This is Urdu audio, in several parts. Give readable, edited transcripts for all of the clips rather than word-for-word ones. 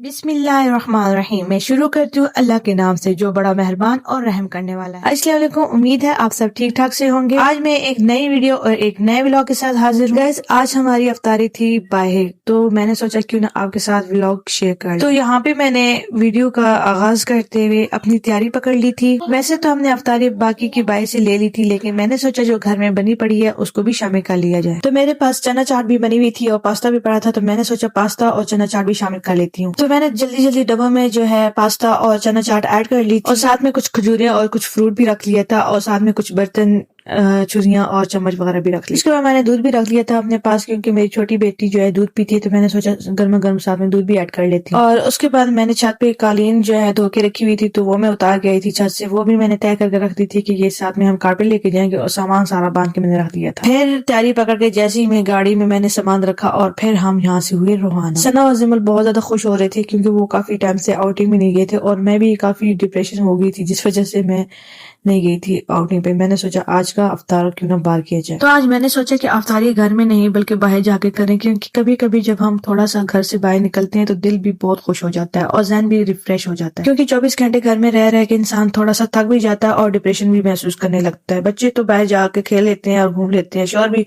بسم اللہ الرحمن الرحیم۔ میں شروع کرتی ہوں اللہ کے نام سے جو بڑا مہربان اور رحم کرنے والا ہے۔ السلام علیکم، امید ہے آپ سب ٹھیک ٹھاک سے ہوں گے۔ آج میں ایک نئی ویڈیو اور ایک نئے ولاگ کے ساتھ حاضر ہوں۔ گائز آج ہماری افطاری تھی باہر، تو میں نے سوچا کیوں نہ آپ کے ساتھ ولاگ شیئر کر لوں۔ تو یہاں پہ میں نے ویڈیو کا آغاز کرتے ہوئے اپنی تیاری پکڑ لی تھی۔ ویسے تو ہم نے افطاری باقی کی بائی سے لے لی تھی، لیکن میں نے سوچا جو گھر میں بنی پڑی ہے اس کو بھی شامل کر لیا جائے۔ تو میرے پاس چنا چاٹ بھی بنی ہوئی تھی اور پاستا بھی پڑا تھا، تو میں نے سوچا پاستا اور چنا چاٹ بھی شامل کر لیتی ہوں۔ تو میں نے جلدی جلدی ڈبہ میں جو ہے پاستا اور چنا چاٹ ایڈ کر لی تھی، اور ساتھ میں کچھ کھجوریں اور کچھ فروٹ بھی رکھ لیا تھا، اور ساتھ میں کچھ برتن چھریاں اور چمچ وغیرہ بھی رکھ لی۔ اس کے بعد میں نے دودھ بھی رکھ لیا تھا اپنے پاس، کیونکہ میری چھوٹی بیٹی جو ہے دودھ پیتی ہے، تو میں نے سوچا گرما گرم ساتھ میں دودھ بھی ایڈ کر لیتی ہوں۔ اور اس کے بعد میں نے چھت پہ قالین جو ہے دھو کے رکھی ہوئی تھی، تو وہ میں اتار گئی تھی چھت سے، وہ بھی میں نے طے کر کے رکھ دی تھی کہ یہ ساتھ میں ہم کارپیٹ لے کے جائیں گے، اور سامان سارا باندھ کے میں نے رکھ دیا تھا۔ پھر تیاری پکڑ کے جیسے ہی میں گاڑی میں نے سامان رکھا اور پھر ہم یہاں سے ہوئے روانہ۔ ثنا اور زمل بہت زیادہ خوش ہو رہے تھے، کیونکہ وہ کافی ٹائم سے آؤٹنگ میں نہیں گئے تھے، اور میں بھی کافی ڈپریشن ہو گئی تھی جس وجہ سے میں نہیں گئی تھی آؤٹنگ پہ۔ میں نے سوچا آج کا افطار کیوں نہ باہر کیا جائے، تو آج میں نے سوچا کہ افطاری گھر میں نہیں بلکہ باہر جا کے کریں، کیونکہ کبھی کبھی جب ہم تھوڑا سا گھر سے باہر نکلتے ہیں تو دل بھی بہت خوش ہو جاتا ہے اور ذہن بھی ریفریش ہو جاتا ہے، کیونکہ 24 گھنٹے گھر میں رہ کے انسان تھوڑا سا تھک بھی جاتا ہے اور ڈپریشن بھی محسوس کرنے لگتا ہے۔ بچے تو باہر جا کے کھیل لیتے ہیں اور گھوم لیتے ہیں، شوہر بھی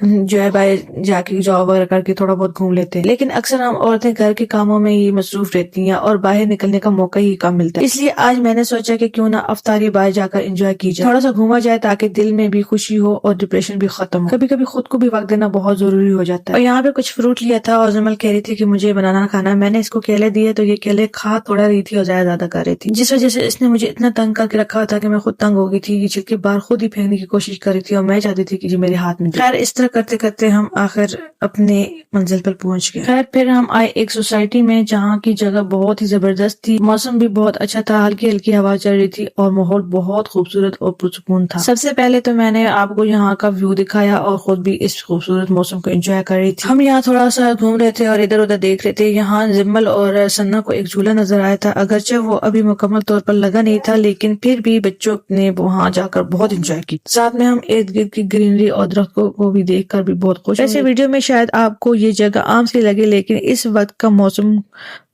جو ہے باہر جا کے جاب وغیرہ کر کے تھوڑا بہت گھوم لیتے ہیں، لیکن اکثر ہم عورتیں گھر کے کاموں میں ہی مصروف رہتی ہیں اور باہر نکلنے کا موقع ہی کم ملتا ہے۔ اس لیے آج میں نے سوچا کہ کیوں نہ افطاری باہر جا کر انجوائے کی جائے، تھوڑا سا گھوما جائے تاکہ دل میں بھی خوشی ہو اور ڈپریشن بھی ختم ہو۔ کبھی کبھی خود کو بھی وقت دینا بہت ضروری ہو جاتا ہے۔ اور یہاں پہ کچھ فروٹ لیا تھا اور زمل کہہ رہی تھی کہ مجھے بنانا کھانا ہے، میں نے اس کو کیلے دیے تو یہ کیلے کھا تھوڑا رہی تھی اور زیادہ کر رہی تھی، جس وجہ سے اس نے مجھے اتنا تنگ کر کے رکھا تھا کہ میں خود تنگ ہو گئی تھی۔ یہ چھلکے باہر خود ہی پھینکنے کی کوشش کر رہی تھی اور میں چاہتی تھی کہ یہ میرے ہاتھ میں دے۔ خیر اس طرح کرتے کرتے ہم آخر اپنے منزل پر پہنچ گئے۔ خیر پھر ہم آئے ایک سوسائٹی میں جہاں کی جگہ بہت ہی زبردست تھی، موسم بھی بہت اچھا تھا، ہلکی ہلکی ہوا چل رہی تھی اور ماحول بہت خوبصورت اور پرسکون تھا۔ سب سے پہلے تو میں نے آپ کو یہاں کا ویو دکھایا اور خود بھی اس خوبصورت موسم کو انجوائے کر رہی تھی۔ ہم یہاں تھوڑا سا گھوم رہے تھے اور ادھر ادھر دیکھ رہے تھے۔ یہاں زمل اور ثنا کو ایک جھولا نظر آیا تھا، اگرچہ وہ ابھی مکمل طور پر لگا نہیں تھا، لیکن پھر بھی بچوں نے وہاں جا کر بہت انجوائے کی۔ ساتھ میں ہم ارد گرد کی گرینری اور درختوں کو بھی دیکھ کر بھی بہت خوش ہوئے۔ ویسے ویڈیو میں شاید آپ کو یہ جگہ عام سی لگے، لیکن اس وقت کا موسم،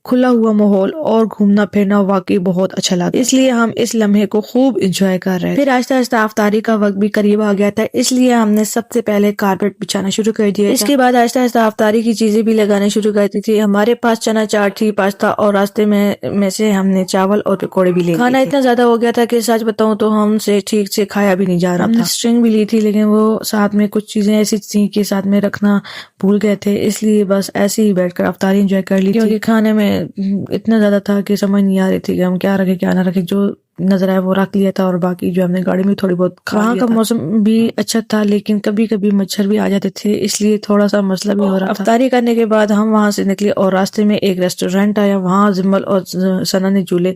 کھلا ہوا ماحول اور گھومنا پھرنا واقعی بہت اچھا لگا، اس لیے ہم اس لمحے کو خوب انجوائے کر رہے تھے۔ پھر آہستہ آہستہ افطاری کا وقت بھی قریب آ گیا تھا، اس لیے ہم نے سب سے پہلے کارپیٹ بچھانا شروع کر دیا۔ اس کے بعد آہستہ آہستہ افطاری کی چیزیں بھی لگانا شروع کر دی تھی۔ ہمارے پاس چنا چاٹ تھی، پاستا، اور راستے میں سے ہم نے چاول اور پکوڑے بھی لے۔ کھانا اتنا زیادہ ہو گیا تھا کہ سچ بتاؤں تو ہم سے ٹھیک سے کھایا بھی نہیں جا رہا تھا۔ ہم نے اسٹرنگ بھی لی تھی، لیکن وہ ساتھ میں کچھ چیزیں ایسی تھیں کہ ساتھ میں رکھنا بھول گئے تھے، اس لیے بس ایسے ہی بیٹھ کر افطاری انجوائے کر لی، کیونکہ کھانے میں اتنا زیادہ تھا کہ سمجھ نہیں آ رہی تھی کہ ہم کیا رکھے کیا نہ رکھے، جو نظر آیا وہ رکھ لیا تھا، اور باقی جو ہم نے گاڑی میں تھوڑی بہت کھا لیا تھا۔ وہاں کا موسم بھی اچھا تھا، لیکن کبھی کبھی مچھر بھی آ جاتے تھے، اس لیے تھوڑا سا مسئلہ بھی ہو رہا تھا۔ افطاری کرنے کے بعد ہم وہاں سے نکلے اور راستے میں ایک ریسٹورینٹ آیا، وہاں زمل اور ثنا نے جھولے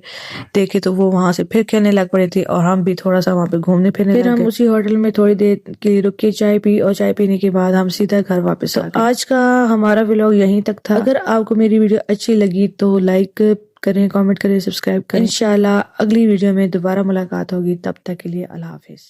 دیکھے تو وہ وہاں سے پھر کھیلنے لگ پڑے تھے، اور ہم بھی تھوڑا سا وہاں پہ گھومنے پھرنے لگ گئے۔ پھر ہم اسی ہوٹل میں تھوڑی دیر کے لیے رک کے چائے پی، اور چائے پینے کے بعد ہم سیدھا گھر واپس آ گئے۔ آج کا ہمارا ولاگ یہیں تک تھا۔ اگر آپ کو میری ویڈیو اچھی لگی تو لائک کریں، کامنٹ کریں، سبسکرائب کریں۔ انشاءاللہ اگلی ویڈیو میں دوبارہ ملاقات ہوگی، تب تک کے لیے اللہ حافظ۔